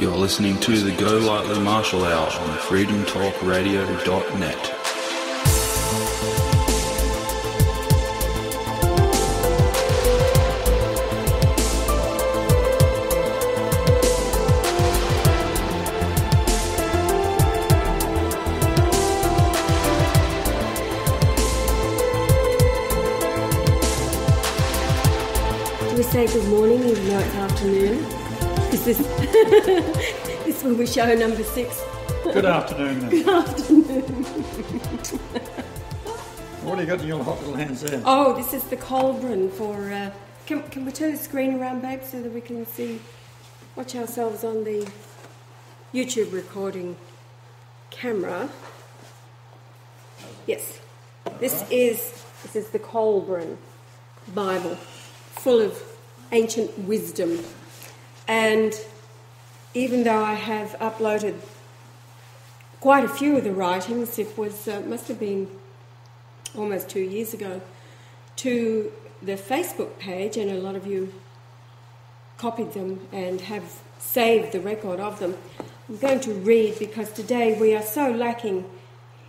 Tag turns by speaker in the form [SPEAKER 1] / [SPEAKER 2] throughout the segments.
[SPEAKER 1] You're listening to the Golightly Marshall Hour on freedomtalkradio.net.
[SPEAKER 2] Do we say good morning even though it's afternoon? Is this this will be show number 6?
[SPEAKER 3] Good afternoon.
[SPEAKER 2] Good afternoon.
[SPEAKER 3] What have you got in your hot little hands there?
[SPEAKER 2] Oh, this is the cauldron for... Can we turn the screen around, babe, so that we can watch ourselves on the YouTube recording camera? Yes. This is the cauldron Bible, full of ancient wisdom. And even though I have uploaded quite a few of the writings, it was must have been almost 2 years ago, to the Facebook page, and a lot of you copied them and have saved the record of them. I'm going to read, because today we are so lacking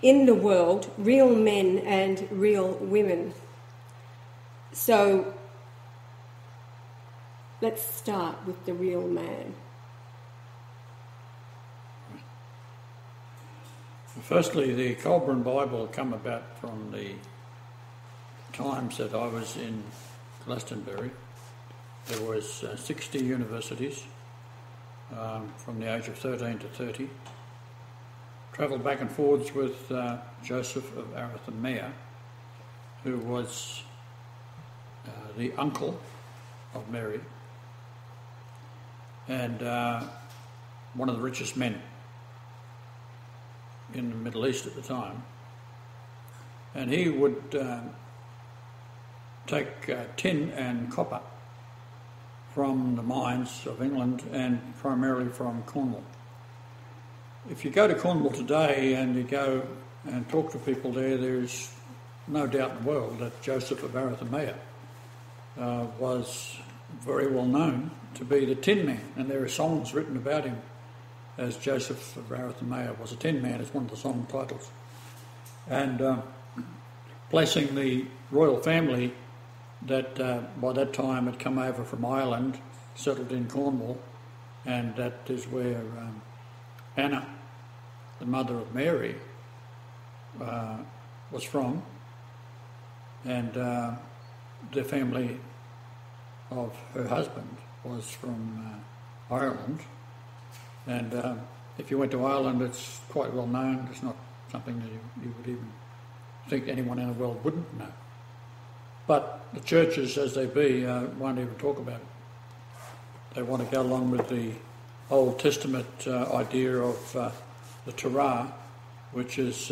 [SPEAKER 2] in the world real men and real women. So let's start with the real man.
[SPEAKER 3] Firstly, the Cauldron Bible come about from the times that I was in Glastonbury. There was 60 universities from the age of 13 to 30. Travelled back and forwards with Joseph of Arimathea, who was the uncle of Mary, and one of the richest men in the Middle East at the time. And he would take tin and copper from the mines of England and primarily from Cornwall. If you go to Cornwall today and you go and talk to people there, there's no doubt in the world that Joseph of Arimathea was very well known to be the Tin Man, and there are songs written about him as Joseph of Arimathea was a Tin Man. It's one of the song titles. And blessing the royal family that by that time had come over from Ireland, settled in Cornwall, and that is where Anna, the mother of Mary, was from, and the family of her husband was from Ireland. And if you went to Ireland, it's quite well known. It's not something that you would even think anyone in the world wouldn't know. But the churches, as they be, won't even talk about it. They want to go along with the Old Testament idea of the Torah, which is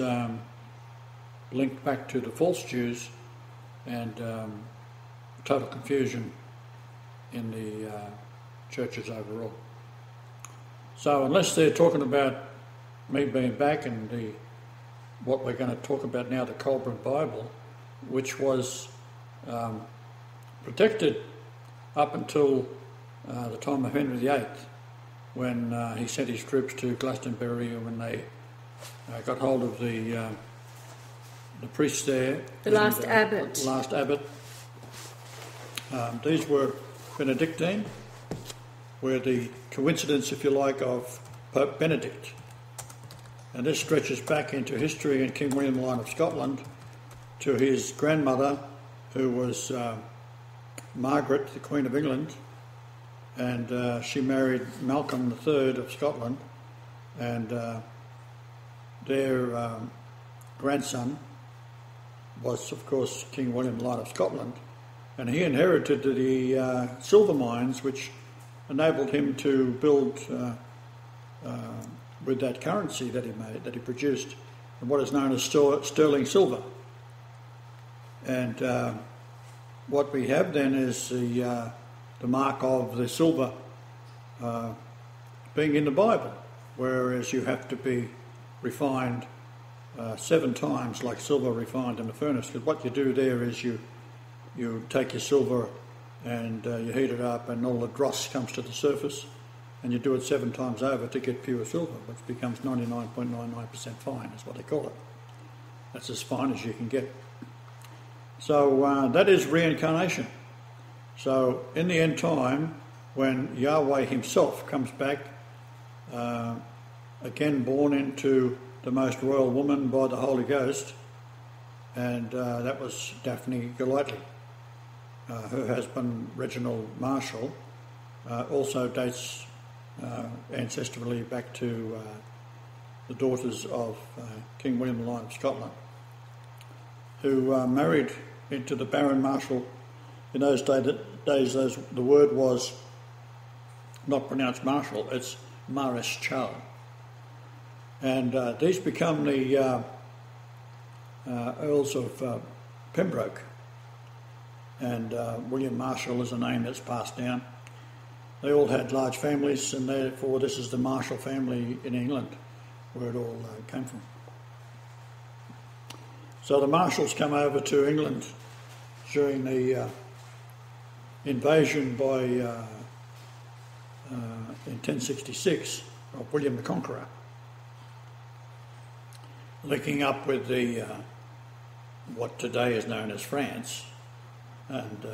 [SPEAKER 3] linked back to the false Jews, and total confusion in the churches overall. So unless they're talking about me being back and what we're going to talk about now, the Cauldron Bible, which was protected up until the time of Henry VIII, when he sent his troops to Glastonbury, and when they got hold of the priests there.
[SPEAKER 2] The last abbot.
[SPEAKER 3] Last abbot. These were Benedictine, were the coincidence, if you like, of Pope Benedict. And this stretches back into history in King William line of Scotland to his grandmother, who was Margaret, the Queen of England, and she married Malcolm III of Scotland, and their grandson was, of course, King William line of Scotland, and he inherited the silver mines, which enabled him to build with that currency that he made, that he produced, and what is known as sterling silver. And what we have then is the mark of the silver being in the Bible, whereas you have to be refined 7 times like silver refined in the furnace. Because what you do there is you take your silver and you heat it up, and all the dross comes to the surface, and you do it 7 times over to get pure silver, which becomes 99.99% fine, is what they call it. That's as fine as you can get. So that is reincarnation. So in the end time, when Yahweh himself comes back, again born into the most royal woman by the Holy Ghost, and that was Daphne Golightly. Her husband, Reginald Marshall, also dates ancestrally back to the daughters of King William the Lion of Scotland, who married into the Baron Marshall. In those days, the word was not pronounced Marshall, it's Mareschal. And these become the Earls of Pembroke. And William Marshall is a name that's passed down. They all had large families, and therefore this is the Marshall family in England, where it all came from. So the Marshalls come over to England during the invasion by in 1066 of William the Conqueror, linking up with the what today is known as France, and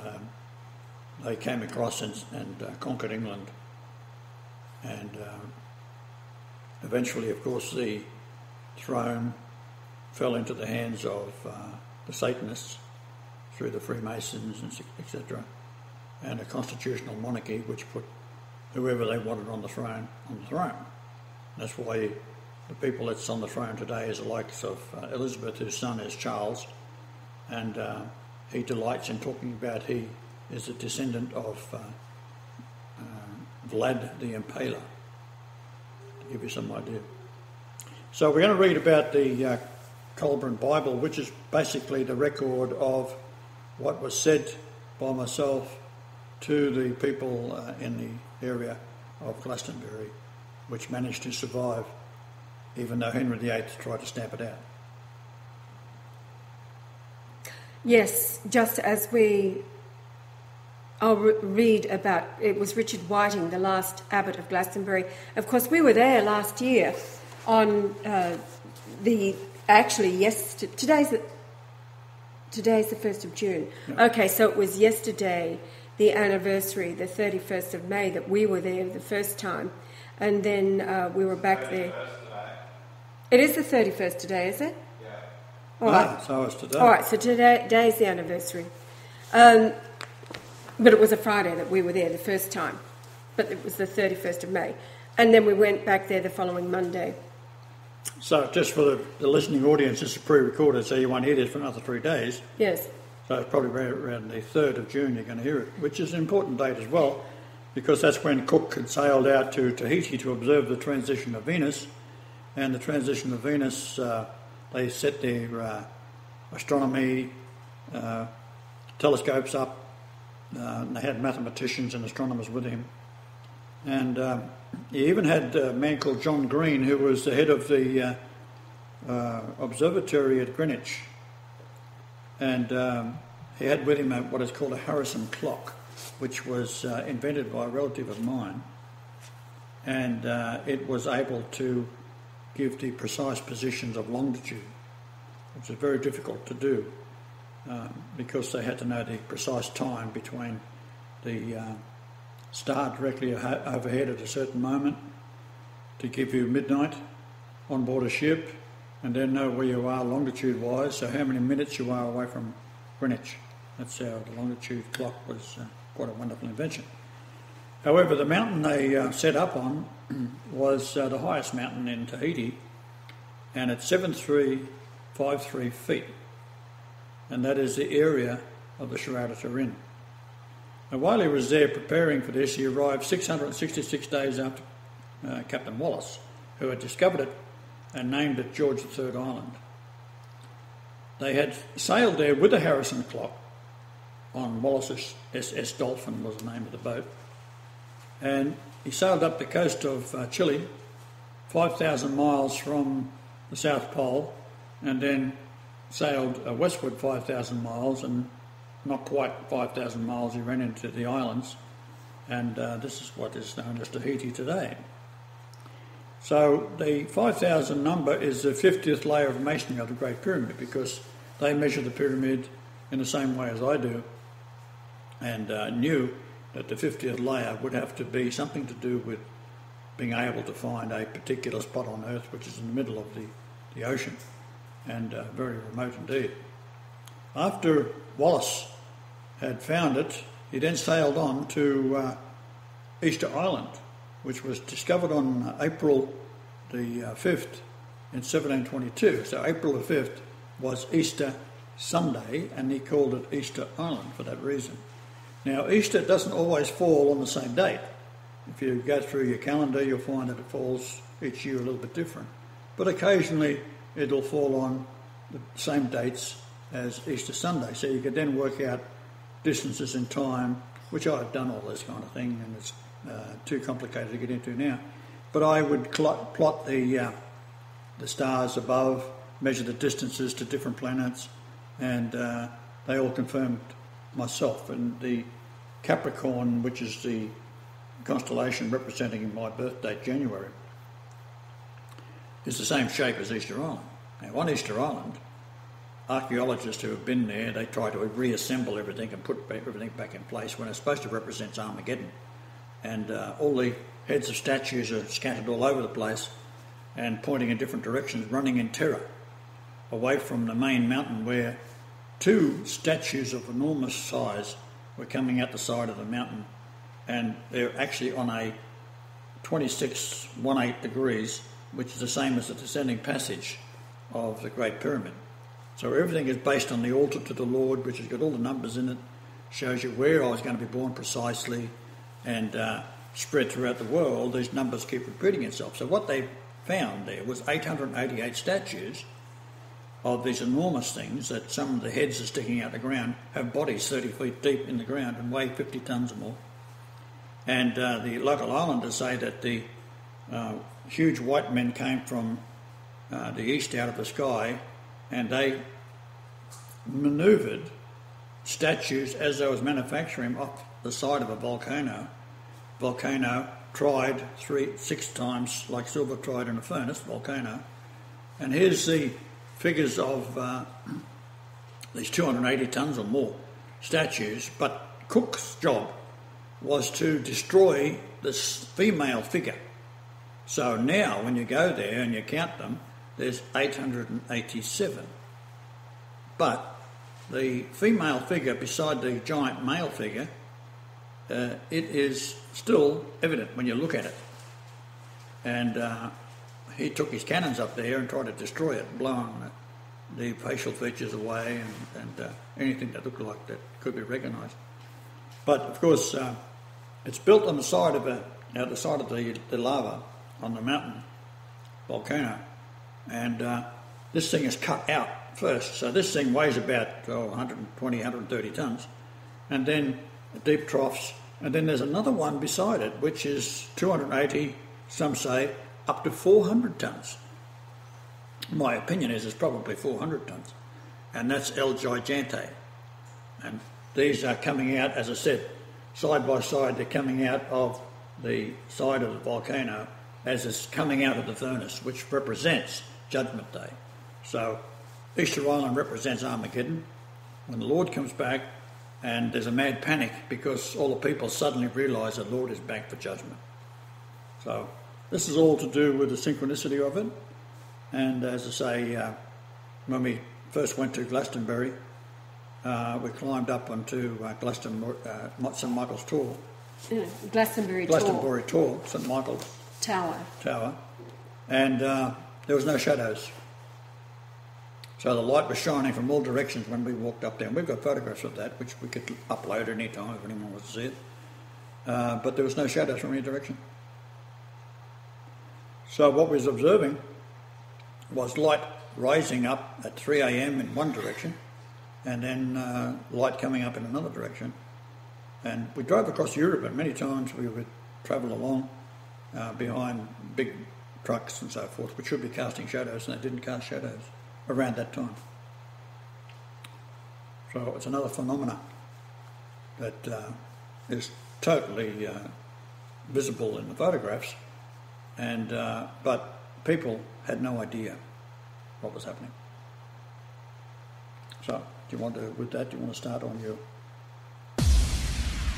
[SPEAKER 3] they came across and conquered England, and eventually, of course, the throne fell into the hands of the Satanists through the Freemasons, etc., and a constitutional monarchy which put whoever they wanted on the throne on the throne. That's why the people that's on the throne today is the likes of Elizabeth, whose son is Charles, and he delights in talking about he is a descendant of Vlad the Impaler, to give you some idea. So we're going to read about the Colburn Bible, which is basically the record of what was said by myself to the people in the area of Glastonbury, which managed to survive, even though Henry VIII tried to stamp it out.
[SPEAKER 2] Yes, just as I'll read about, it was Richard Whiting, the last abbot of Glastonbury. Of course, we were there last year on today's the 1st of June. Yeah. Okay, so it was yesterday, the anniversary, the 31st of May, that we were there the first time. And then we were back there. It is the 31st today, is it?
[SPEAKER 3] Yeah. All right. So it's today.
[SPEAKER 2] All right, so today's the anniversary. But it was a Friday that we were there the first time. But it was the 31st of May. And then we went back there the following Monday.
[SPEAKER 3] So just for the listening audience, this is pre-recorded, so you won't hear this for another 3 days.
[SPEAKER 2] Yes.
[SPEAKER 3] So it's probably around the 3rd of June you're going to hear it, which is an important date as well, because that's when Cook had sailed out to Tahiti to observe the transition of Venus. And the transition of Venus, they set their astronomy telescopes up. And they had mathematicians and astronomers with him. And he even had a man called John Green, who was the head of the observatory at Greenwich. And he had with him what is called a Harrison clock, which was invented by a relative of mine. And it was able to give the precise positions of longitude, which is very difficult to do because they had to know the precise time between the star directly overhead at a certain moment to give you midnight on board a ship, and then know where you are longitude-wise, so how many minutes you are away from Greenwich. That's how the longitude clock was quite a wonderful invention. However, the mountain they set up on was the highest mountain in Tahiti, and it's 7,353 feet, and that is the area of the Shroud of Turin. Now, while he was there preparing for this, he arrived 666 days after Captain Wallis, who had discovered it and named it George III Island. They had sailed there with the Harrison clock on Wallis's SS Dolphin was the name of the boat, and he sailed up the coast of Chile, 5,000 miles from the South Pole, and then sailed westward 5,000 miles, and not quite 5,000 miles he ran into the islands, and this is what is known as Tahiti today. So the 5,000 number is the 50th layer of masonry of the Great Pyramid, because they measure the pyramid in the same way as I do, and knew that the 50th layer would have to be something to do with being able to find a particular spot on Earth which is in the middle of the ocean, and very remote indeed. After Wallace had found it, he then sailed on to Easter Island, which was discovered on April the 5th in 1722. So April the 5th was Easter Sunday, and he called it Easter Island for that reason. Now, Easter doesn't always fall on the same date. If you go through your calendar, you'll find that it falls each year a little bit different. But occasionally it'll fall on the same dates as Easter Sunday. So you could then work out distances in time, which I've done all this kind of thing, and it's too complicated to get into now. But I would plot the stars above, measure the distances to different planets, and they all confirmed myself. And the Capricorn, which is the constellation representing my birth date, January, is the same shape as Easter Island. Now, on Easter Island, archaeologists who have been there, they try to reassemble everything and put everything back in place when it's supposed to represent Armageddon. And all the heads of statues are scattered all over the place and pointing in different directions, running in terror away from the main mountain, where two statues of enormous size were coming out the side of the mountain, and they're actually on a 26.18 degrees, which is the same as the descending passage of the Great Pyramid. So everything is based on the altar to the Lord, which has got all the numbers in it, shows you where I was going to be born precisely, and spread throughout the world. These numbers keep repeating itself. So what they found there was 888 statues of these enormous things, that some of the heads are sticking out the ground, have bodies 30 feet deep in the ground and weigh 50 tonnes or more. And the local islanders say that the huge white men came from the east out of the sky, and they manoeuvred statues as they was manufacturing them off the side of a volcano. Volcano tried 6 times like silver tried in a furnace, volcano. And here's the figures of these 280 tonnes or more statues, but Cook's job was to destroy this female figure. So now when you go there and you count them, there's 887. But the female figure beside the giant male figure, it is still evident when you look at it. And he took his cannons up there and tried to destroy it, blowing the facial features away and anything that looked like that could be recognised. But of course, it's built on the side of the lava on the mountain volcano, and this thing is cut out first. So this thing weighs about 120, 130 tonnes, and then deep troughs, and then there's another one beside it which is 280, some say up to 400 tonnes. My opinion is it's probably 400 tonnes, and that's El Gigante. And these are coming out, as I said, side by side. They're coming out of the side of the volcano as it's coming out of the furnace, which represents Judgment Day. So Easter Island represents Armageddon, when the Lord comes back, and there's a mad panic because all the people suddenly realise the Lord is back for judgment. So this is all to do with the synchronicity of it. And as I say, when we first went to Glastonbury, we climbed up onto St Michael's Tor.
[SPEAKER 2] Glastonbury
[SPEAKER 3] Tor, St Michael's Tower. And there was no shadows. So the light was shining from all directions when we walked up there. And we've got photographs of that, which we could upload any time if anyone wants to see it. But there was no shadows from any direction. So what we was observing was light rising up at 3 a.m. in one direction, and then light coming up in another direction. And we drove across Europe, and many times we would travel along behind big trucks and so forth, which should be casting shadows, and they didn't cast shadows around that time. So it's another phenomena that is totally visible in the photographs, and but people had no idea what was happening. So, do you want to start on your...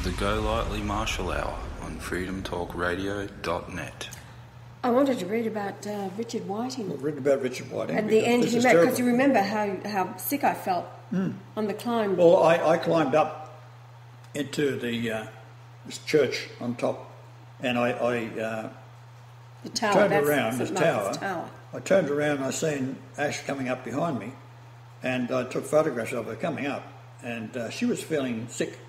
[SPEAKER 1] The Golightly Marshall Hour on freedomtalkradio.net.
[SPEAKER 2] I wanted to read about Richard Whiting.
[SPEAKER 3] Well, read about Richard Whiting.
[SPEAKER 2] And the end he met, because you remember how sick I felt on the climb.
[SPEAKER 3] Well, I climbed up into this church on top, and I
[SPEAKER 2] the tower,
[SPEAKER 3] turned around, this tower.
[SPEAKER 2] Tower.
[SPEAKER 3] I turned around and I seen Ash coming up behind me, and I took photographs of her coming up, and she was feeling sick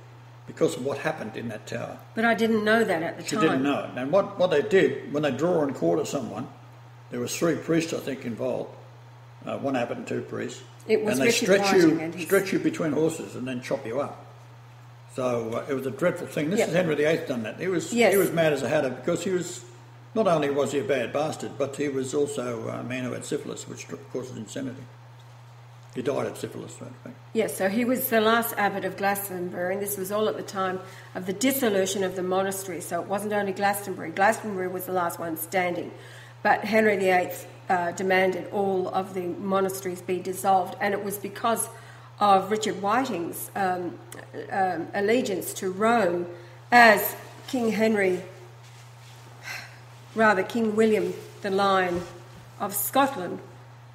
[SPEAKER 3] because of what happened in that tower.
[SPEAKER 2] But I didn't know that at the time.
[SPEAKER 3] She didn't know it. And what they did, when they draw and quarter someone, there was 3 priests, I think, involved. One abbot and 2 priests.
[SPEAKER 2] It was
[SPEAKER 3] and they
[SPEAKER 2] Richard
[SPEAKER 3] stretch you between horses and then chop you up. So it was a dreadful thing. This is Henry VIII done that. He was mad as a hatter, because he was, not only was he a bad bastard, but he was also a man who had syphilis, which causes insanity. He died of syphilis, I think.
[SPEAKER 2] Yes, so he was the last abbot of Glastonbury, and this was all at the time of the dissolution of the monastery. So it wasn't only Glastonbury. Glastonbury was the last one standing. But Henry VIII demanded all of the monasteries be dissolved, and it was because of Richard Whiting's allegiance to Rome, as King William the Lion of Scotland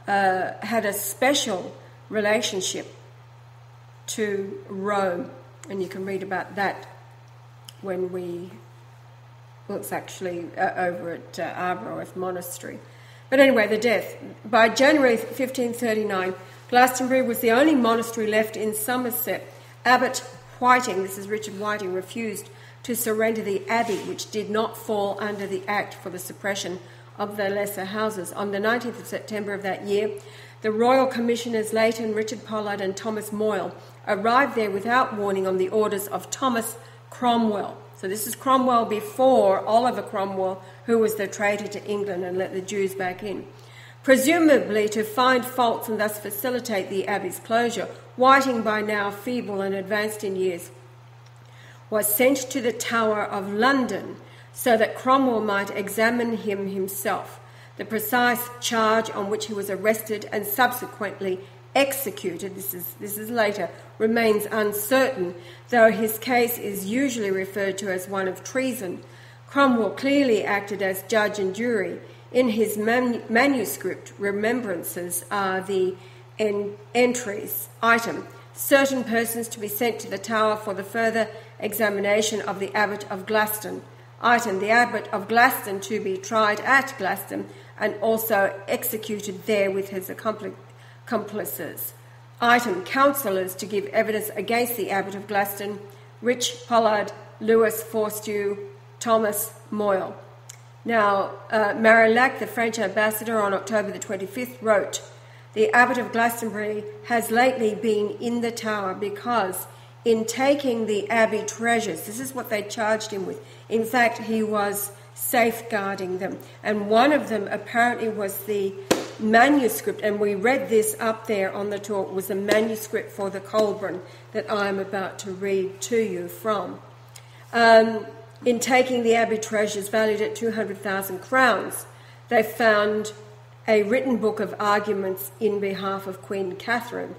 [SPEAKER 2] had a special relationship to Rome, and you can read about that it's actually over at Arbroath Monastery. But anyway, the death. By January 1539, Glastonbury was the only monastery left in Somerset. Abbot Whiting, this is Richard Whiting, refused to surrender the abbey, which did not fall under the Act for the suppression of the lesser houses. On the 19th of September of that year, the Royal Commissioners Leighton, Richard Pollard and Thomas Moyle arrived there without warning on the orders of Thomas Cromwell. So this is Cromwell before Oliver Cromwell, who was the traitor to England and let the Jews back in. Presumably to find faults and thus facilitate the abbey's closure, Whiting, by now feeble and advanced in years, was sent to the Tower of London so that Cromwell might examine him himself. The precise charge on which he was arrested and subsequently executed, this is later, remains uncertain, though his case is usually referred to as one of treason. Cromwell clearly acted as judge and jury. In his manuscript remembrances are the entries. Item: certain persons to be sent to the Tower for the further examination of the Abbot of Glaston. Item: the Abbot of Glaston to be tried at Glaston and also executed there with his accomplices. Item: councillors to give evidence against the Abbot of Glaston: Rich Pollard, Lewis Forstew, Thomas Moyle. Now, Marillac, the French ambassador, on October the 25th wrote, "The Abbot of Glastonbury has lately been in the Tower because in taking the abbey treasures," this is what they charged him with. In fact, he was safeguarding them. And one of them apparently was the manuscript, and we read this up there on the talk, was the manuscript for the Colburn that I am about to read to you from. In taking the abbey treasures valued at 200,000 crowns, they found a written book of arguments in behalf of Queen Catherine.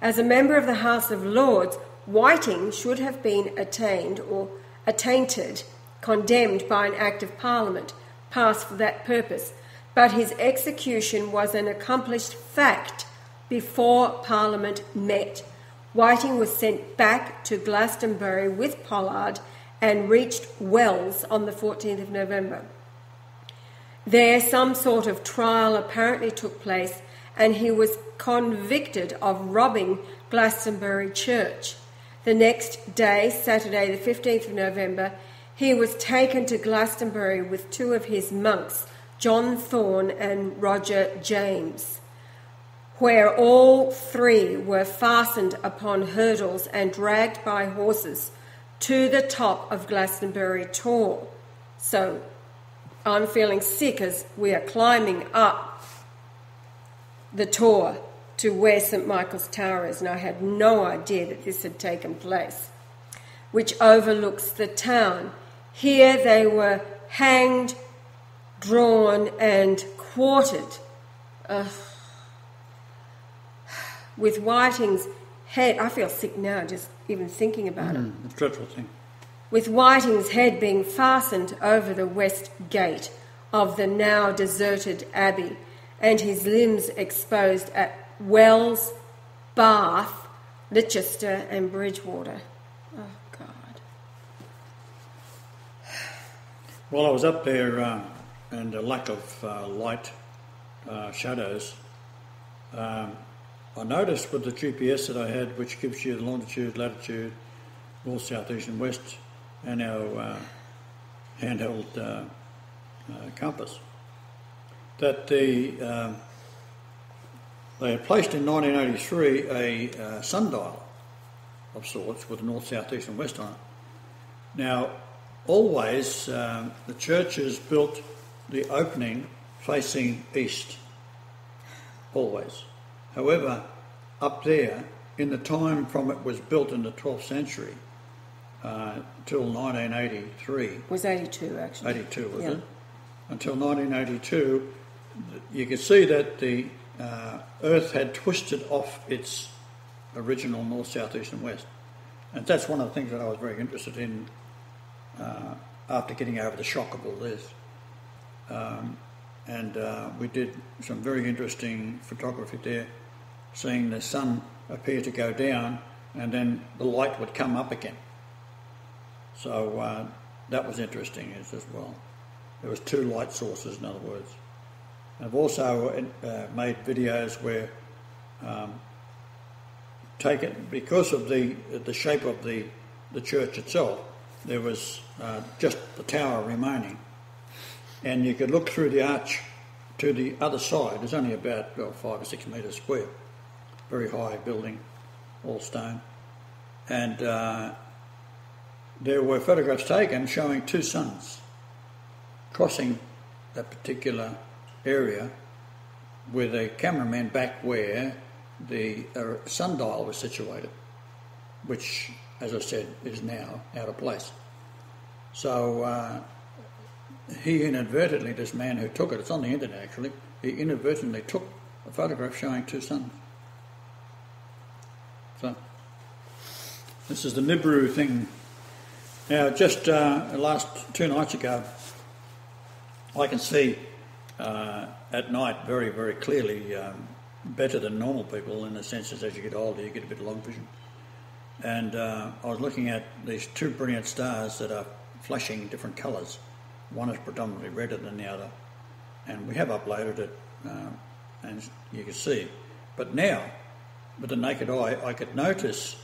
[SPEAKER 2] As a member of the House of Lords, Whiting should have been attainted, condemned by an Act of Parliament, passed for that purpose, but his execution was an accomplished fact before Parliament met. Whiting was sent back to Glastonbury with Pollard and reached Wells on the 14th of November. There some sort of trial apparently took place, and he was convicted of robbing Glastonbury Church. The next day, Saturday the 15th of November, he was taken to Glastonbury with 2 of his monks, John Thorne and Roger James, where all 3 were fastened upon hurdles and dragged by horses to the top of Glastonbury Tor. So I'm feeling sick as we are climbing up the Tor to where St Michael's Tower is, and I had no idea that this had taken place. which overlooks the town. Here they were hanged, drawn, and quartered. With Whiting's head, I feel sick now just even thinking about it.
[SPEAKER 3] It's a dreadful thing.
[SPEAKER 2] With Whiting's head being fastened over the west gate of the now deserted abbey, and his limbs exposed at Wells, Bath, Leicester and Bridgewater. Oh, God.
[SPEAKER 3] Well, I was up there and the lack of light, shadows. I noticed with the GPS that I had, which gives you the longitude, latitude, north, south, east and west, and our handheld compass, that they had placed in 1983 a sundial of sorts with the north, south, east and west on it. Now, always the churches built the opening facing east, always. However, up there, in the time from it was built in the 12th century till 1983.
[SPEAKER 2] It was 82, actually.
[SPEAKER 3] 82, was it? Until 1982, you could see that the Earth had twisted off its original north, south, east and west. And that's one of the things that I was very interested in after getting over the shock of all this. We did some very interesting photography there, seeing the sun appear to go down and then the light would come up again. So that was interesting as well. There was two light sources, in other words. I've also made videos where taken because of the shape of the church itself, there was just the tower remaining, and you could look through the arch to the other side. It's only about 5 or 6 metres square, very high building, all stone, and there were photographs taken showing two suns crossing that particular area with a cameraman back where the sundial was situated, which, as I said, is now out of place. So he inadvertently, this man who took it, it's on the internet actually, he inadvertently took a photograph showing two suns. So this is the Nibiru thing. Now, just last 2 nights ago, I can see at night very, very clearly, better than normal people, in the sense that as you get older you get a bit of long vision. And I was looking at these two brilliant stars that are flashing different colours. One is predominantly redder than the other, and we have uploaded it, and you can see. But now, with the naked eye, I could notice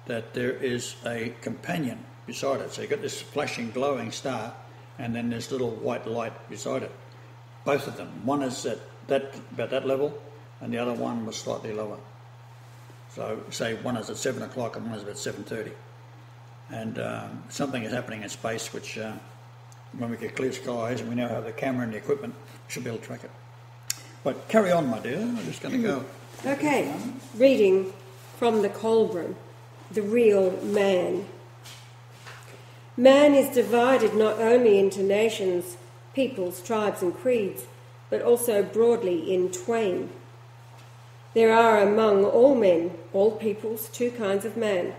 [SPEAKER 3] that there is a companion beside it. So you've got this flashing, glowing star, and then this little white light beside it. Both of them. One is at about that level, and the other one was slightly lower. So, say one is at 7 o'clock and one is about 7:30. And something is happening in space which, when we get clear skies and we now have the camera and the equipment, we should be able to track it. But carry on, my dear. I'm just going to go.
[SPEAKER 2] Okay. Reading from the Colburn, The Real Man. Man is divided not only into nations, peoples, tribes and creeds, but also broadly in twain. There are among all men, all peoples, two kinds of man,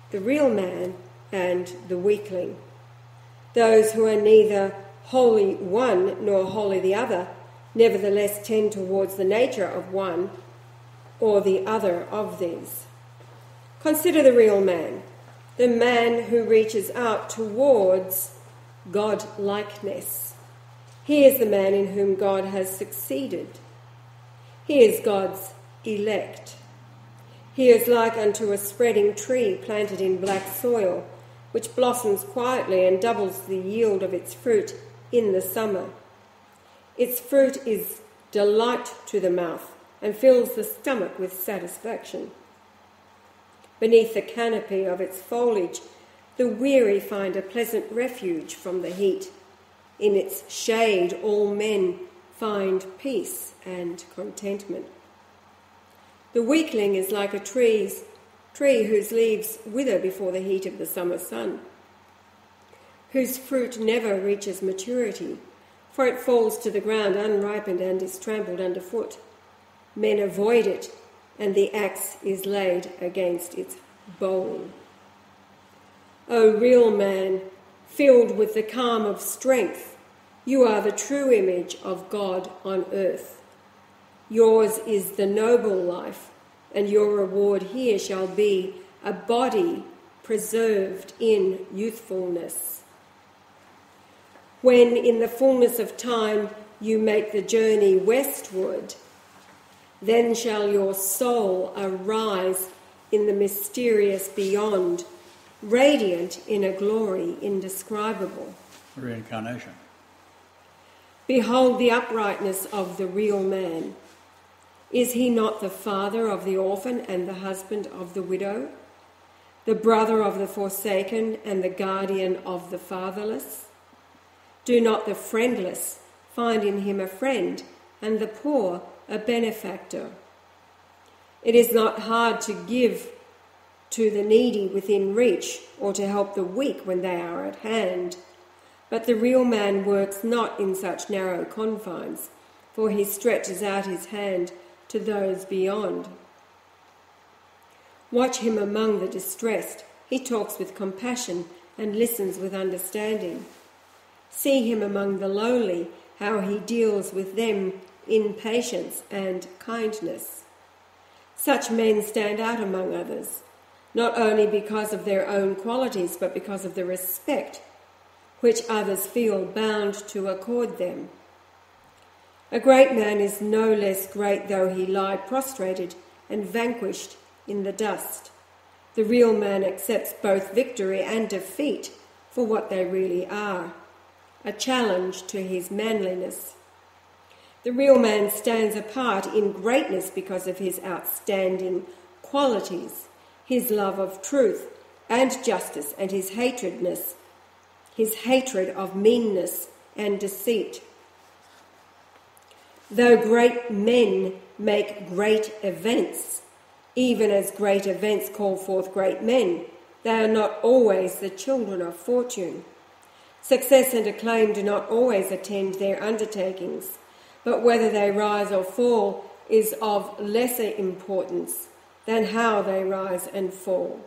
[SPEAKER 2] the real man and the weakling. Those who are neither wholly one nor wholly the other, nevertheless tend towards the nature of one or the other of these. Consider the real man, the man who reaches out towards God-likeness. He is the man in whom God has succeeded. He is God's elect. He is like unto a spreading tree planted in black soil, which blossoms quietly and doubles the yield of its fruit in the summer. Its fruit is delight to the mouth and fills the stomach with satisfaction. Beneath the canopy of its foliage, the weary find a pleasant refuge from the heat. In its shade, all men find peace and contentment. The weakling is like a tree tree whose leaves wither before the heat of the summer sun, whose fruit never reaches maturity, for it falls to the ground unripened and is trampled underfoot. Men avoid it, and the axe is laid against its bole. O real man, filled with the calm of strength, you are the true image of God on earth. Yours is the noble life, and your reward here shall be a body preserved in youthfulness. When in the fullness of time you make the journey westward, then shall your soul arise in the mysterious beyond, radiant in a glory indescribable.
[SPEAKER 3] Reincarnation.
[SPEAKER 2] Behold the uprightness of the real man. Is he not the father of the orphan and the husband of the widow, the brother of the forsaken and the guardian of the fatherless? Do not the friendless find in him a friend, and the poor a benefactor? It is not hard to give to the needy within reach, or to help the weak when they are at hand. But the real man works not in such narrow confines, for he stretches out his hand to those beyond. Watch him among the distressed. He talks with compassion and listens with understanding. See him among the lowly, how he deals with them in patience and kindness. Such men stand out among others, not only because of their own qualities, but because of the respect which others feel bound to accord them. A great man is no less great though he lie prostrated and vanquished in the dust. The real man accepts both victory and defeat for what they really are, a challenge to his manliness. The real man stands apart in greatness because of his outstanding qualities, his love of truth and justice, and his hatred of meanness and deceit. Though great men make great events, even as great events call forth great men, they are not always the children of fortune. Success and acclaim do not always attend their undertakings, but whether they rise or fall is of lesser importance than how they rise and fall.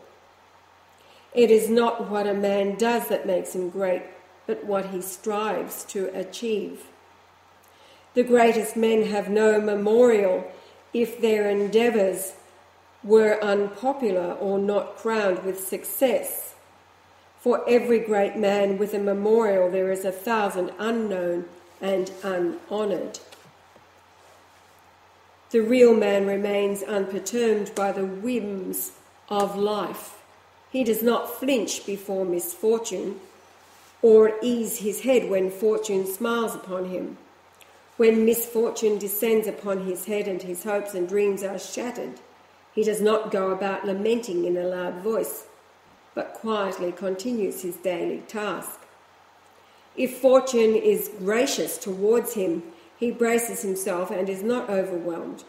[SPEAKER 2] It is not what a man does that makes him great, but what he strives to achieve. The greatest men have no memorial if their endeavours were unpopular or not crowned with success. For every great man with a memorial there is 1,000 unknown and unhonoured. The real man remains unperturbed by the whims of life. He does not flinch before misfortune, or ease his head when fortune smiles upon him. When misfortune descends upon his head and his hopes and dreams are shattered, he does not go about lamenting in a loud voice, but quietly continues his daily task. If fortune is gracious towards him, he braces himself and is not overwhelmed,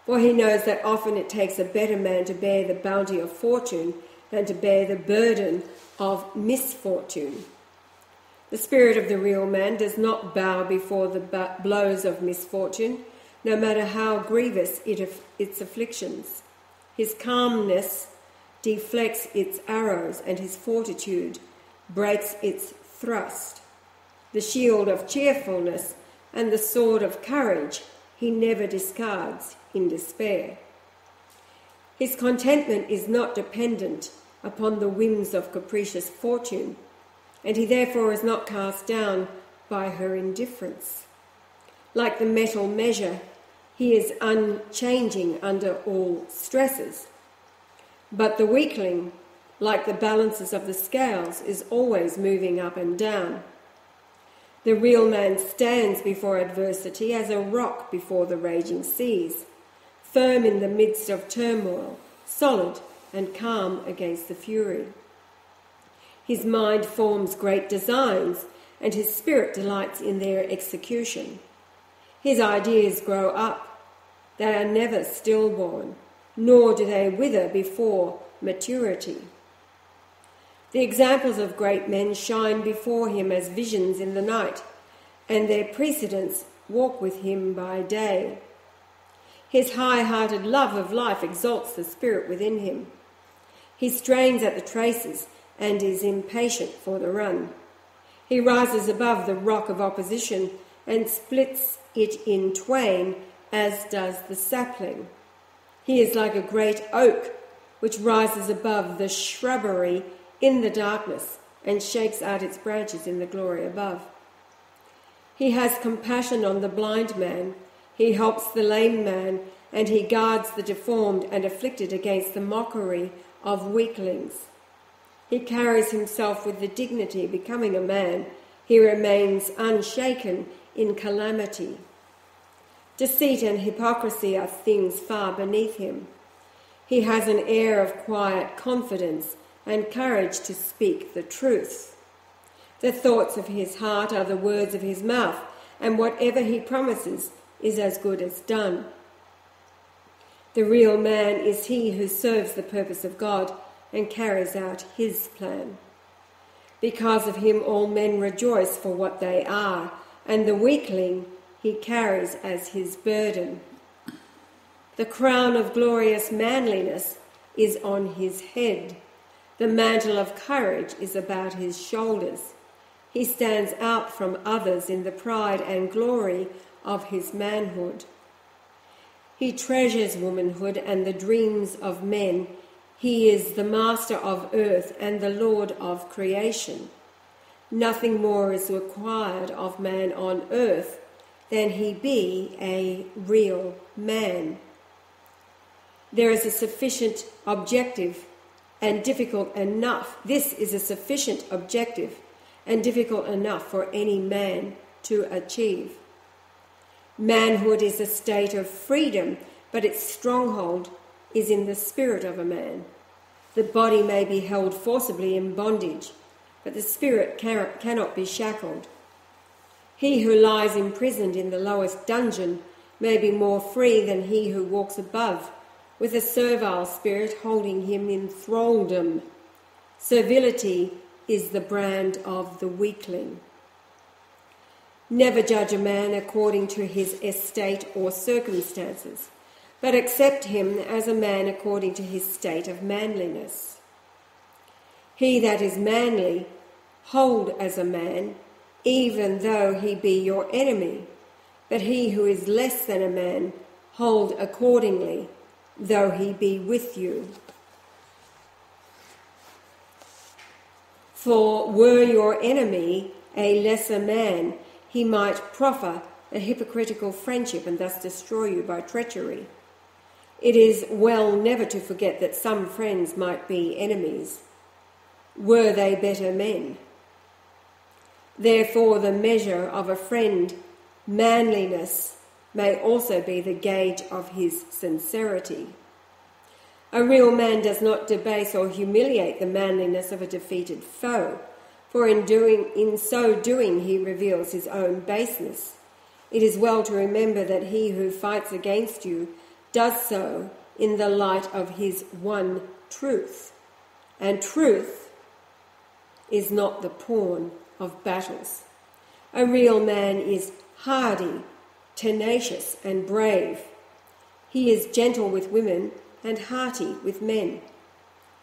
[SPEAKER 2] for he knows that often it takes a better man to bear the bounty of fortune than to bear the burden of misfortune. The spirit of the real man does not bow before the blows of misfortune, no matter how grievous its afflictions. His calmness deflects its arrows, and his fortitude breaks its thrust. The shield of cheerfulness and the sword of courage he never discards in despair. His contentment is not dependent upon the whims of capricious fortune, and he therefore is not cast down by her indifference. Like the metal measure, he is unchanging under all stresses. But the weakling, like the balances of the scales, is always moving up and down. The real man stands before adversity as a rock before the raging seas, firm in the midst of turmoil, solid and calm against the fury. His mind forms great designs, and his spirit delights in their execution. His ideas grow up. They are never stillborn, nor do they wither before maturity. The examples of great men shine before him as visions in the night, and their precedents walk with him by day. His high-hearted love of life exalts the spirit within him. He strains at the traces and is impatient for the run. He rises above the rock of opposition and splits it in twain, as does the sapling. He is like a great oak which rises above the shrubbery in the darkness and shakes out its branches in the glory above. He has compassion on the blind man, he helps the lame man, and he guards the deformed and afflicted against the mockery of weaklings. He carries himself with the dignity becoming a man. He remains unshaken in calamity. Deceit and hypocrisy are things far beneath him. He has an air of quiet confidence and courage to speak the truth. The thoughts of his heart are the words of his mouth, and whatever he promises is as good as done. The real man is he who serves the purpose of God and carries out his plan. Because of him all men rejoice for what they are, and the weakling he carries as his burden. The crown of glorious manliness is on his head. The mantle of courage is about his shoulders. He stands out from others in the pride and glory of his manhood. He treasures womanhood and the dreams of men. He is the master of earth and the Lord of creation. Nothing more is required of man on earth than he be a real man. There is a sufficient objective and difficult enough. This is a sufficient objective and difficult enough for any man to achieve. Manhood is a state of freedom, but its stronghold is in the spirit of a man. The body may be held forcibly in bondage, but the spirit cannot be shackled. He who lies imprisoned in the lowest dungeon may be more free than he who walks above, with a servile spirit holding him in thraldom. Servility is the brand of the weakling. Never judge a man according to his estate or circumstances, but accept him as a man according to his state of manliness. He that is manly, hold as a man, even though he be your enemy, but he who is less than a man, hold accordingly, though he be with you. For were your enemy a lesser man, he might proffer a hypocritical friendship and thus destroy you by treachery. It is well never to forget that some friends might be enemies. Were they better men? Therefore, the measure of a friend, manliness, may also be the gauge of his sincerity. A real man does not debase or humiliate the manliness of a defeated foe, for in so doing he reveals his own baseness. It is well to remember that he who fights against you does so in the light of his one truth, and truth is not the pawn of battles. A real man is hardy, tenacious, and brave. He is gentle with women and hearty with men.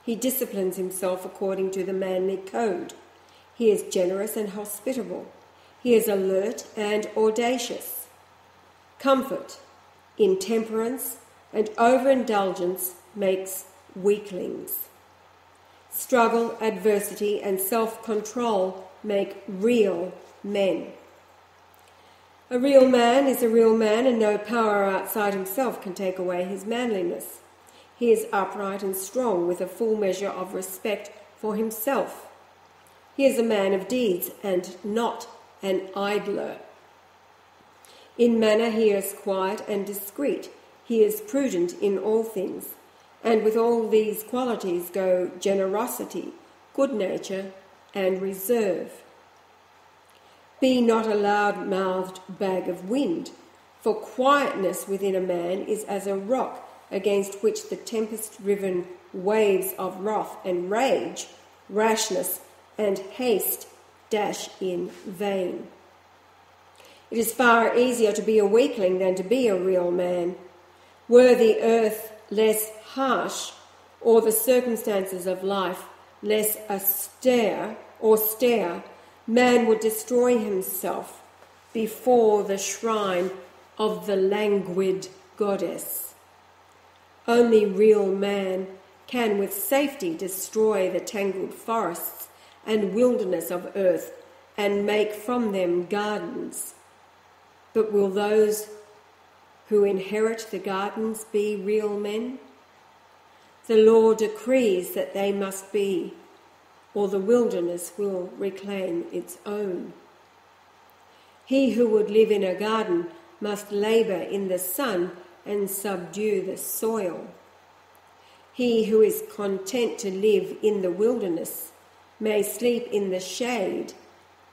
[SPEAKER 2] He disciplines himself according to the manly code. He is generous and hospitable. He is alert and audacious. Comfort, intemperance, and overindulgence makes weaklings. Struggle, adversity, and self-control make real men. A real man is a real man, and no power outside himself can take away his manliness. He is upright and strong, with a full measure of respect for himself. He is a man of deeds and not an idler. In manner he is quiet and discreet. He is prudent in all things. And with all these qualities go generosity, good nature, and reserve. Be not a loud-mouthed bag of wind, for quietness within a man is as a rock against which the tempest-driven waves of wrath and rage, rashness and haste dash in vain. It is far easier to be a weakling than to be a real man. Were the earth less harsh, or the circumstances of life less austere, man would destroy himself before the shrine of the languid goddess. Only real man can with safety destroy the tangled forests and wilderness of earth and make from them gardens. But will those who inherit the gardens be real men? The law decrees that they must be, or the wilderness will reclaim its own. He who would live in a garden must labour in the sun and subdue the soil. He who is content to live in the wilderness may sleep in the shade,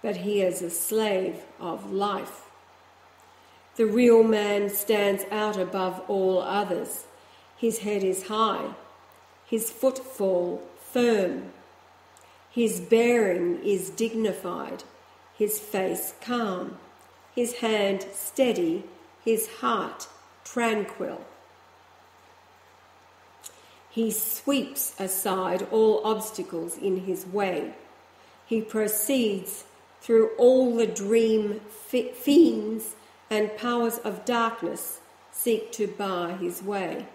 [SPEAKER 2] but he is a slave of life. The real man stands out above all others. His head is high, his footfall firm, his bearing is dignified, his face calm, his hand steady, his heart tranquil. He sweeps aside all obstacles in his way. He proceeds through all the dream fiends and powers of darkness seek to bar his way.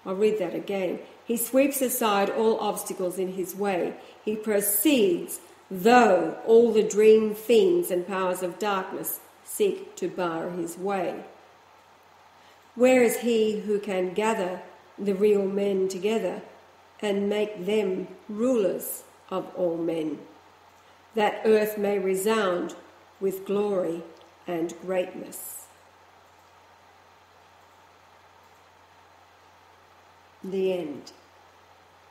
[SPEAKER 2] I'll read that again. He sweeps aside all obstacles in his way. He proceeds, though all the dream fiends and powers of darkness seek to bar his way. Where is he who can gather the real men together and make them rulers of all men, that earth may resound with glory and greatness? The end.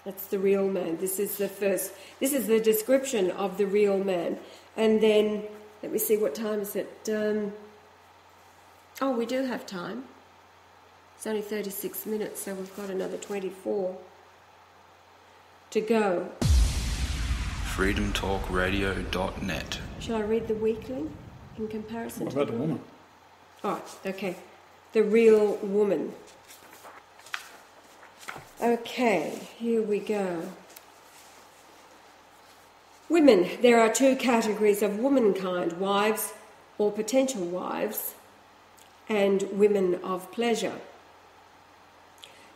[SPEAKER 2] That's the real man. This is the description of the real man. And then, let me see, what time is it? We do have time. It's only 36 minutes, so we've got another 24 to go.
[SPEAKER 1] freedomtalkradio.net.
[SPEAKER 2] Shall I read the weekly in comparison
[SPEAKER 3] What
[SPEAKER 2] to
[SPEAKER 3] about the woman?
[SPEAKER 2] All right, okay. The real woman. Okay, here we go. Women. There are two categories of womankind: wives or potential wives, and women of pleasure.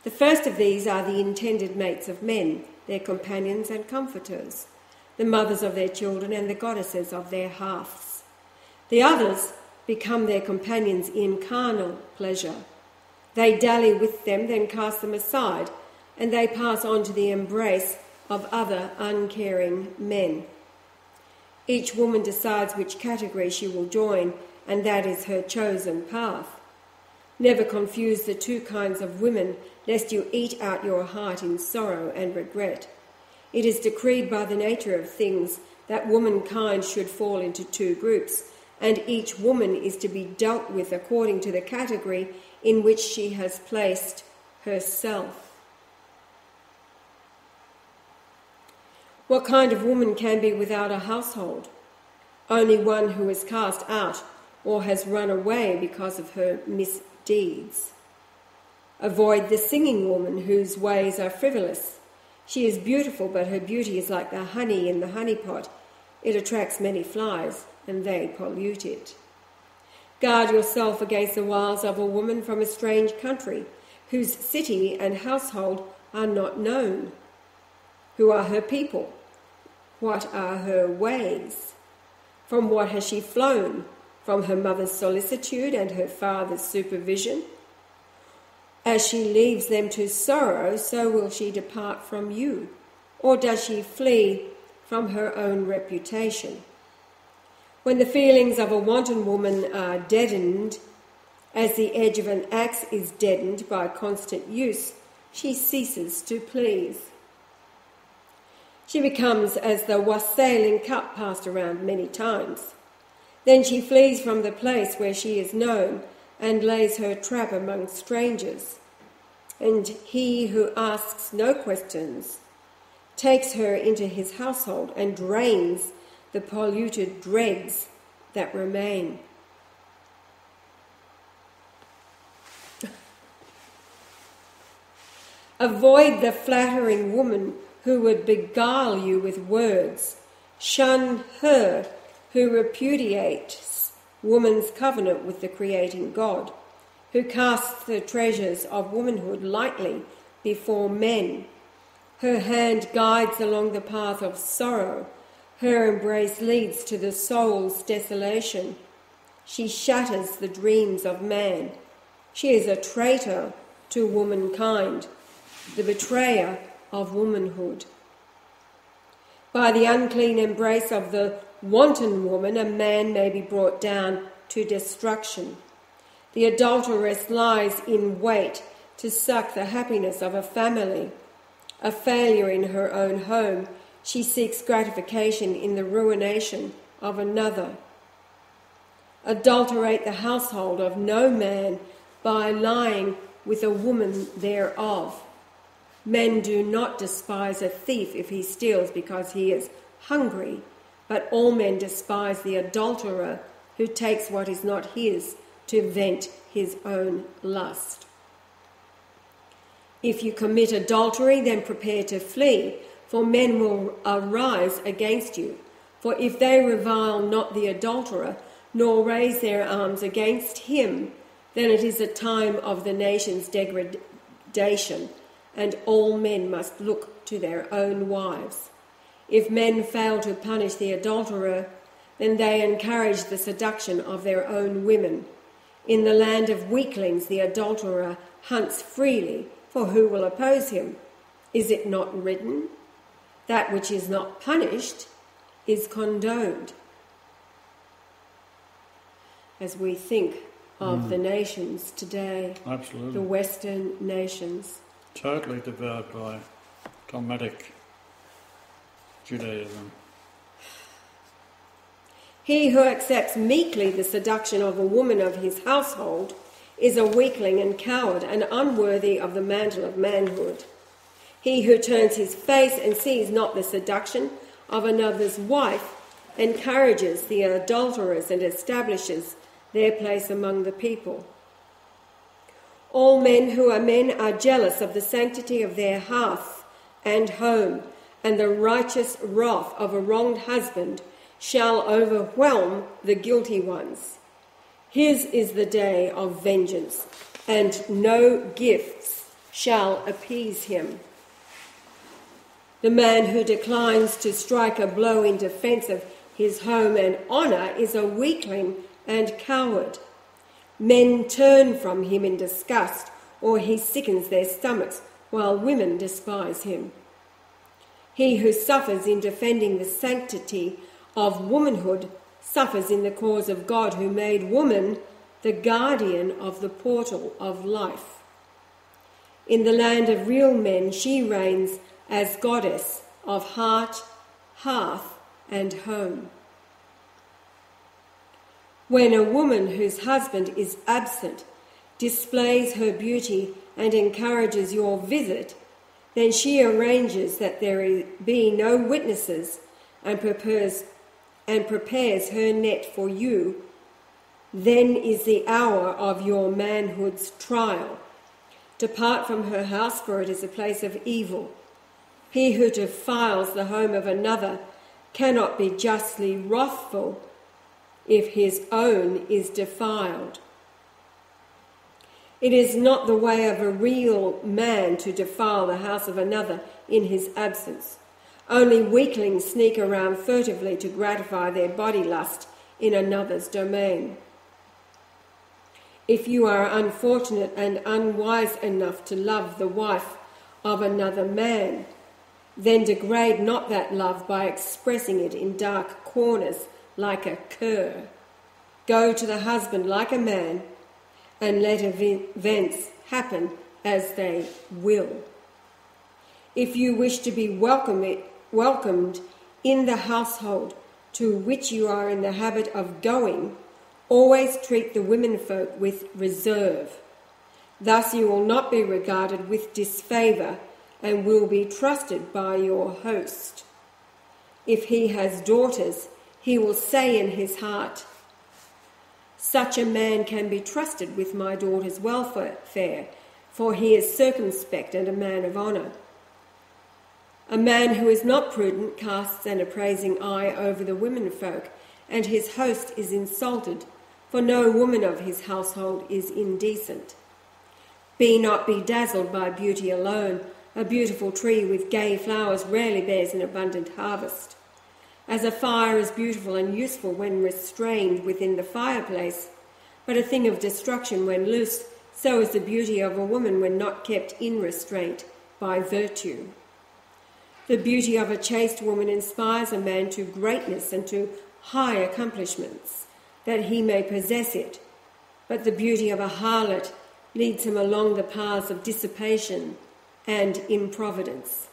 [SPEAKER 2] The first of these are the intended mates of men, their companions and comforters, the mothers of their children and the goddesses of their hearths. The others become their companions in carnal pleasure. They dally with them, then cast them aside, and they pass on to the embrace of other uncaring men. Each woman decides which category she will join, and that is her chosen path. Never confuse the two kinds of women, lest you eat out your heart in sorrow and regret. It is decreed by the nature of things that womankind should fall into two groups, and each woman is to be dealt with according to the category in which she has placed herself. What kind of woman can be without a household? Only one who is cast out or has run away because of her misdeeds. Avoid the singing woman whose ways are frivolous. She is beautiful, but her beauty is like the honey in the honey pot. It attracts many flies, and they pollute it. Guard yourself against the wiles of a woman from a strange country, whose city and household are not known. Who are her people? What are her ways? From what has she flown? From her mother's solicitude and her father's supervision? As she leaves them to sorrow, so will she depart from you. Or does she flee from her own reputation? When the feelings of a wanton woman are deadened, as the edge of an axe is deadened by constant use, she ceases to please. She becomes as the wassailing cup passed around many times. Then she flees from the place where she is known and lays her trap among strangers. And he who asks no questions takes her into his household and drains the polluted dregs that remain. Avoid the flattering woman who would beguile you with words. Shun her who repudiates woman's covenant with the creating God, who casts the treasures of womanhood lightly before men. Her hand guides along the path of sorrow. Her embrace leads to the soul's desolation. She shatters the dreams of man. She is a traitor to womankind, the betrayer of womanhood. By the unclean embrace of the wanton woman, a man may be brought down to destruction. The adulteress lies in wait to suck the happiness of a family. A failure in her own home, she seeks gratification in the ruination of another. Adulterate the household of no man by lying with a woman thereof. Men do not despise a thief if he steals because he is hungry, but all men despise the adulterer who takes what is not his to vent his own lust. If you commit adultery, then prepare to flee, for men will arise against you. For if they revile not the adulterer, nor raise their arms against him, then it is a time of the nation's degradation, and all men must look to their own wives. If men fail to punish the adulterer, then they encourage the seduction of their own women. In the land of weaklings, the adulterer hunts freely, for who will oppose him? Is it not written? That which is not punished is condoned. As we think of the nations today,
[SPEAKER 3] Absolutely.
[SPEAKER 2] the Western nations,
[SPEAKER 3] Totally devoured by dogmatic Judaism.
[SPEAKER 2] he who accepts meekly the seduction of a woman of his household is a weakling and coward and unworthy of the mantle of manhood. He who turns his face and sees not the seduction of another's wife encourages the adulterers and establishes their place among the people. All men who are men are jealous of the sanctity of their hearth and home, and the righteous wrath of a wronged husband shall overwhelm the guilty ones. His is the day of vengeance, and no gifts shall appease him. The man who declines to strike a blow in defence of his home and honour is a weakling and coward. Men turn from him in disgust, or he sickens their stomachs, while women despise him. He who suffers in defending the sanctity of womanhood suffers in the cause of God, who made woman the guardian of the portal of life. In the land of real men, she reigns as goddess of heart, hearth, and home. When a woman whose husband is absent displays her beauty and encourages your visit, then she arranges that there be no witnesses and prepares her net for you. Then is the hour of your manhood's trial. Depart from her house, for it is a place of evil. He who defiles the home of another cannot be justly wrathful if his own is defiled. It is not the way of a real man to defile the house of another in his absence. Only weaklings sneak around furtively to gratify their body lust in another's domain. If you are unfortunate and unwise enough to love the wife of another man, then degrade not that love by expressing it in dark corners like a cur. Go to the husband like a man, and let events happen as they will. If you wish to be welcomed in the household to which you are in the habit of going, always treat the womenfolk with reserve. Thus you will not be regarded with disfavour and will be trusted by your host. If he has daughters, he will say in his heart, "Such a man can be trusted with my daughter's welfare, for he is circumspect and a man of honour." A man who is not prudent casts an appraising eye over the womenfolk, and his host is insulted, for no woman of his household is indecent. Be not bedazzled by beauty alone. A beautiful tree with gay flowers rarely bears an abundant harvest. As a fire is beautiful and useful when restrained within the fireplace, but a thing of destruction when loose, so is the beauty of a woman when not kept in restraint by virtue. The beauty of a chaste woman inspires a man to greatness and to high accomplishments, that he may possess it, but the beauty of a harlot leads him along the paths of dissipation and improvidence.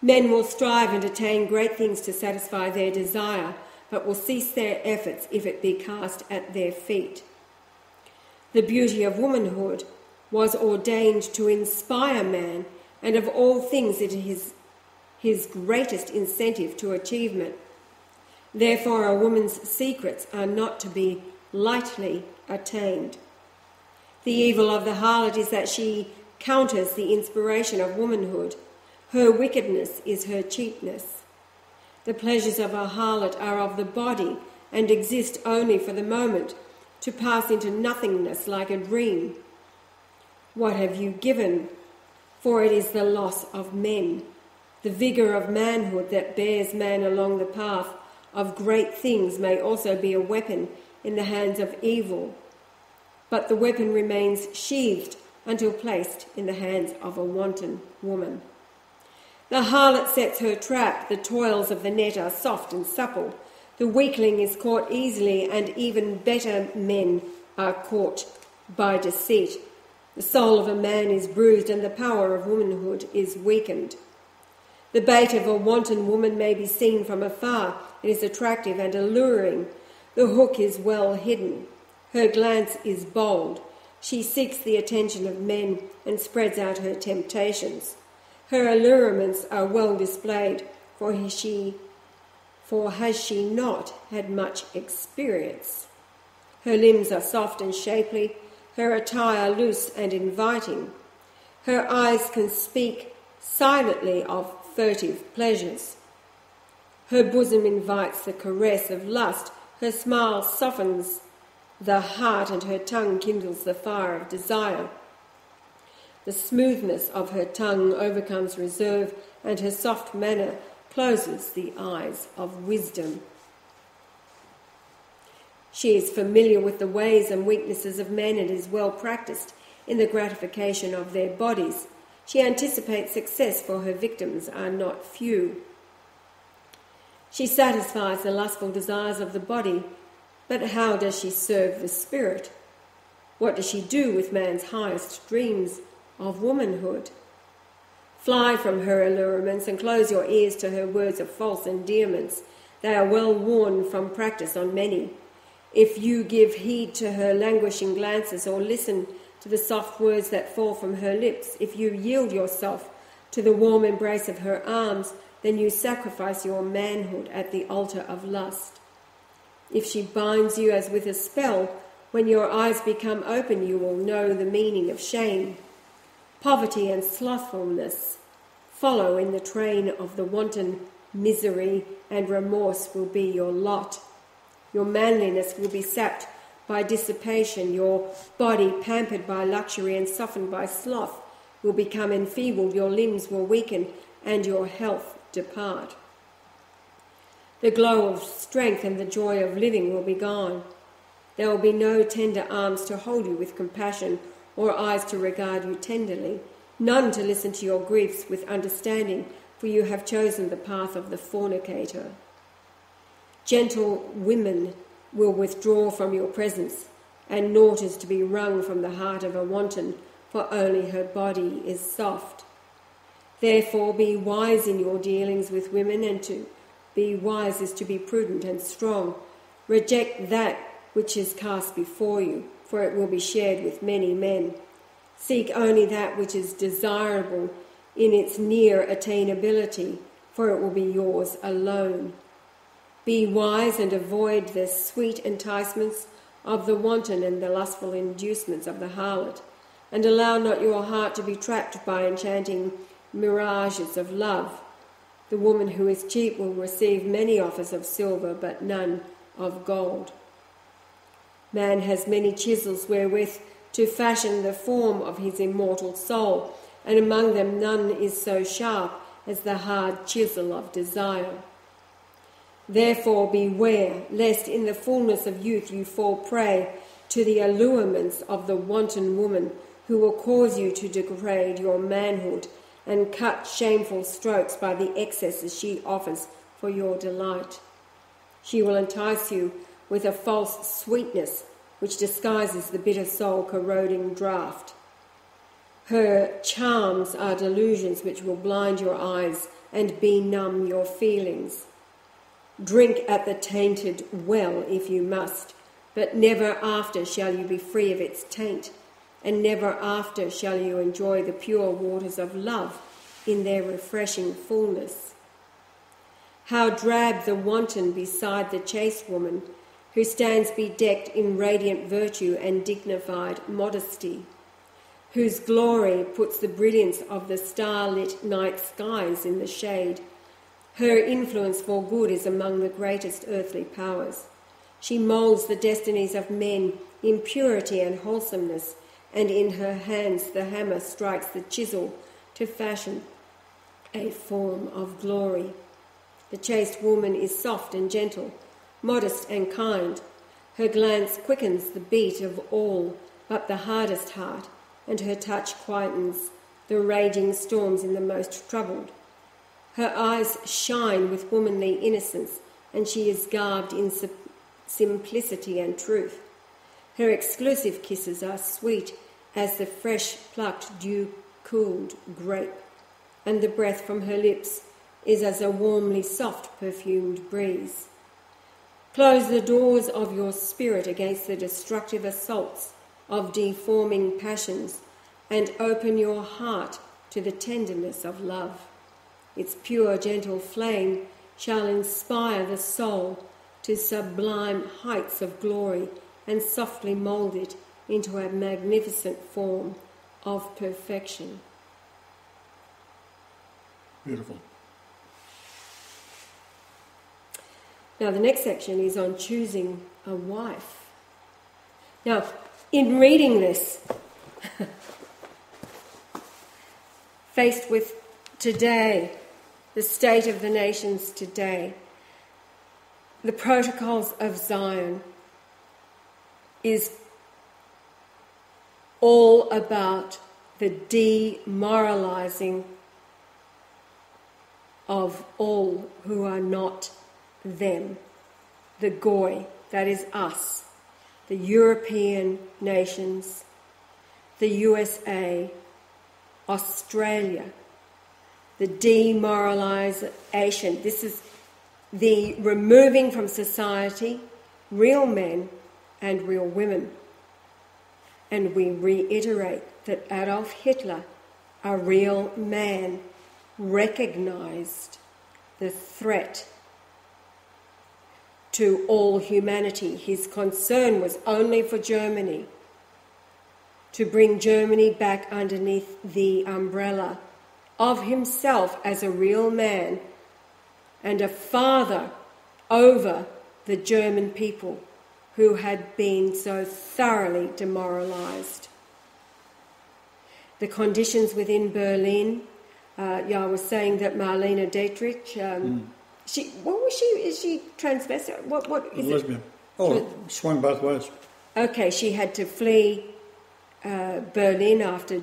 [SPEAKER 2] Men will strive and attain great things to satisfy their desire, but will cease their efforts if it be cast at their feet. The beauty of womanhood was ordained to inspire man, and of all things it is his greatest incentive to achievement. Therefore, a woman's secrets are not to be lightly attained. The evil of the harlot is that she counters the inspiration of womanhood. Her wickedness is her cheapness. The pleasures of a harlot are of the body and exist only for the moment, to pass into nothingness like a dream. What have you given? For it is the loss of men. The vigour of manhood that bears man along the path of great things may also be a weapon in the hands of evil, but the weapon remains sheathed until placed in the hands of a wanton woman. The harlot sets her trap, the toils of the net are soft and supple, the weakling is caught easily, and even better men are caught by deceit. The soul of a man is bruised, and the power of womanhood is weakened. The bait of a wanton woman may be seen from afar. It is attractive and alluring. The hook is well hidden. Her glance is bold. She seeks the attention of men and spreads out her temptations. Her allurements are well displayed, for has she not had much experience? Her limbs are soft and shapely, her attire loose and inviting. Her eyes can speak silently of furtive pleasures. Her bosom invites the caress of lust, her smile softens the heart, and her tongue kindles the fire of desire. The smoothness of her tongue overcomes reserve, and her soft manner closes the eyes of wisdom. She is familiar with the ways and weaknesses of men and is well practised in the gratification of their bodies. She anticipates success, for her victims are not few. She satisfies the lustful desires of the body, but how does she serve the spirit? What does she do with man's highest dreams of womanhood? Fly from her allurements and close your ears to her words of false endearments. They are well worn from practice on many. If you give heed to her languishing glances or listen to the soft words that fall from her lips, if you yield yourself to the warm embrace of her arms, then you sacrifice your manhood at the altar of lust. If she binds you as with a spell, when your eyes become open, you will know the meaning of shame. Poverty and slothfulness follow in the train of the wanton. Misery and remorse will be your lot. Your manliness will be sapped by dissipation. Your body, pampered by luxury and softened by sloth, will become enfeebled. Your limbs will weaken and your health depart. The glow of strength and the joy of living will be gone. There will be no tender arms to hold you with compassion, or eyes to regard you tenderly, none to listen to your griefs with understanding, for you have chosen the path of the fornicator. Gentle women will withdraw from your presence, and naught is to be wrung from the heart of a wanton, for only her body is soft. Therefore be wise in your dealings with women, and to be wise is to be prudent and strong. Reject that which is cast before you, for it will be shared with many men. Seek only that which is desirable in its near attainability, for it will be yours alone. Be wise and avoid the sweet enticements of the wanton and the lustful inducements of the harlot, and allow not your heart to be trapped by enchanting mirages of love. The woman who is cheap will receive many offers of silver, but none of gold. Man has many chisels wherewith to fashion the form of his immortal soul, and among them none is so sharp as the hard chisel of desire. Therefore beware, lest in the fullness of youth you fall prey to the allurements of the wanton woman, who will cause you to degrade your manhood and cut shameful strokes by the excesses she offers for your delight. She will entice you with a false sweetness which disguises the bitter soul-corroding draught. Her charms are delusions which will blind your eyes and benumb your feelings. Drink at the tainted well if you must, but never after shall you be free of its taint, and never after shall you enjoy the pure waters of love in their refreshing fullness. How drab the wanton beside the chaste woman, who stands bedecked in radiant virtue and dignified modesty, whose glory puts the brilliance of the star-lit night skies in the shade. Her influence for good is among the greatest earthly powers. She moulds the destinies of men in purity and wholesomeness, and in her hands the hammer strikes the chisel to fashion a form of glory. The chaste woman is soft and gentle, modest and kind. Her glance quickens the beat of all but the hardest heart, and her touch quietens the raging storms in the most troubled. Her eyes shine with womanly innocence, and she is garbed in simplicity and truth. Her exclusive kisses are sweet as the fresh-plucked dew-cooled grape, and the breath from her lips is as a warmly soft perfumed breeze. Close the doors of your spirit against the destructive assaults of deforming passions, and open your heart to the tenderness of love. Its pure, gentle flame shall inspire the soul to sublime heights of glory and softly mould it into a magnificent form of perfection.
[SPEAKER 3] Beautiful.
[SPEAKER 2] Now, the next section is on choosing a wife. Now, in reading this, faced with today, the state of the nations today, the protocols of Zion is all about the demoralizing of all who are not them, the Goy, that is us, the European nations, the USA, Australia, the demoralisation. This is the removing from society real men and real women. And we reiterate that Adolf Hitler, a real man, recognised the threat to all humanity. His concern was only for Germany, to bring Germany back underneath the umbrella of himself as a real man and a father over the German people who had been so thoroughly demoralised. The conditions within Berlin, I was saying that Marlene Dietrich, is she transvestite? What is
[SPEAKER 3] lesbian. Oh, swung both ways.
[SPEAKER 2] Okay, she had to flee Berlin after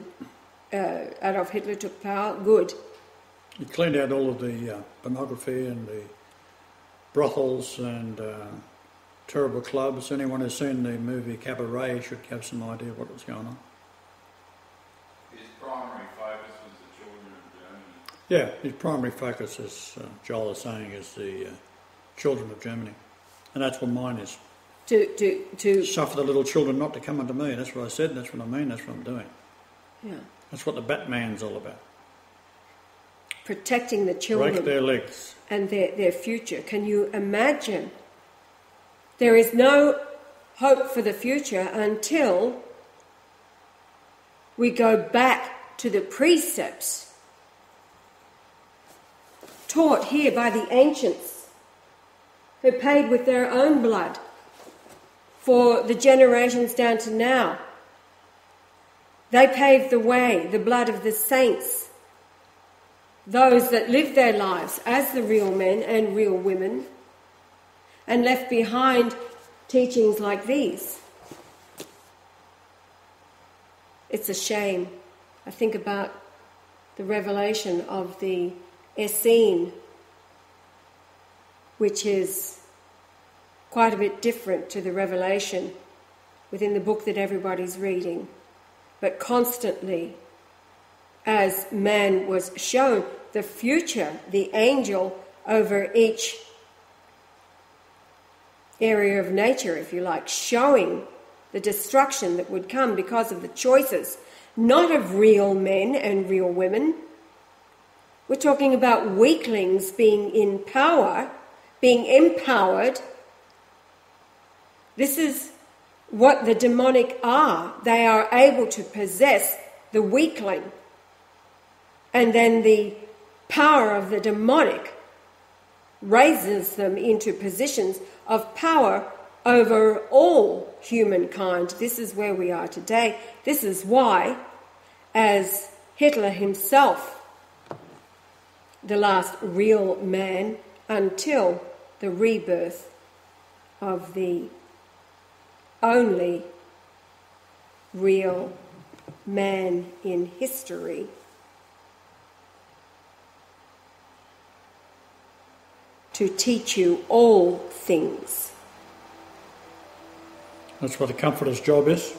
[SPEAKER 2] Adolf Hitler took power. Good.
[SPEAKER 3] He cleaned out all of the pornography and the brothels and terrible clubs. Anyone who's seen the movie Cabaret should have some idea of what was going on.
[SPEAKER 1] His primary focus was the children of Germany.
[SPEAKER 3] Yeah, his primary focus, as Joel is saying, is the children of Germany. And that's what mine is.
[SPEAKER 2] To
[SPEAKER 3] suffer the little children not to come unto me. That's what I said, that's what I mean, that's what I'm doing.
[SPEAKER 2] Yeah.
[SPEAKER 3] That's what the Batman's all about.
[SPEAKER 2] Protecting the children.
[SPEAKER 3] Break their legs.
[SPEAKER 2] And their future. Can you imagine? There is no hope for the future until we go back to the precepts taught here by the ancients, who paid with their own blood for the generations down to now. They paved the way, the blood of the saints, those that lived their lives as the real men and real women, and left behind teachings like these. It's a shame. I think about the revelation of the Essene, which is quite a bit different to the revelation within the book that everybody's reading. But constantly, as man was shown the future, the angel over each area of nature, if you like, showing the destruction that would come because of the choices, not of real men and real women. We're talking about weaklings being in power, being empowered. This is what the demonic are. They are able to possess the weakling. And then the power of the demonic raises them into positions of power over all humankind. This is where we are today. This is why, as Hitler himself, the last real man until the rebirth of the only real man in history, to teach you all things.
[SPEAKER 3] That's what the Comforter's job is.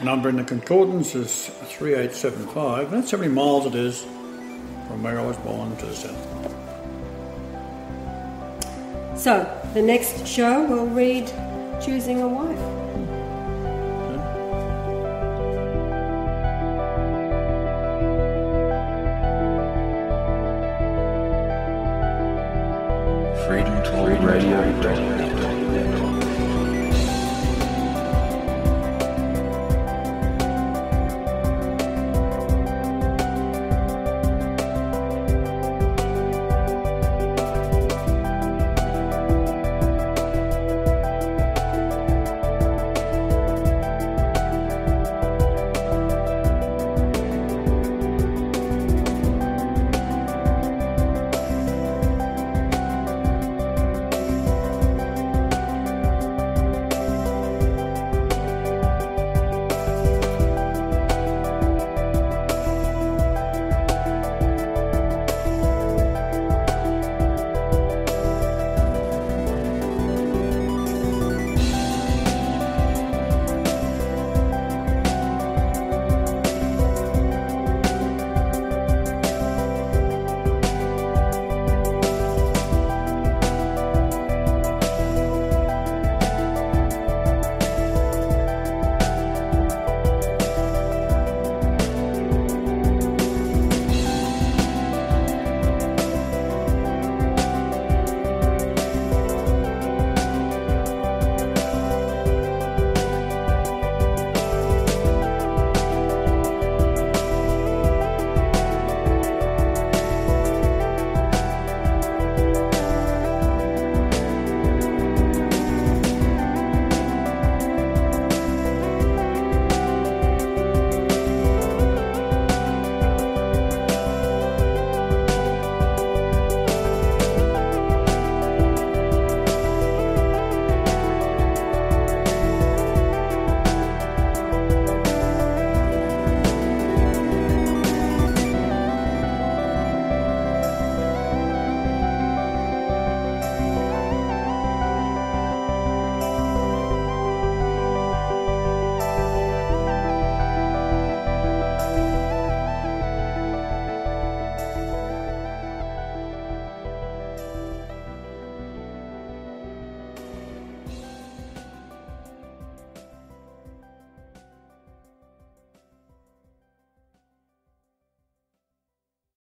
[SPEAKER 3] Number in the Concordance is 3875. That's how many miles it is from where I was born to the south.
[SPEAKER 2] So, the next show we'll read Choosing a Wife.
[SPEAKER 4] freedomtalkradio.net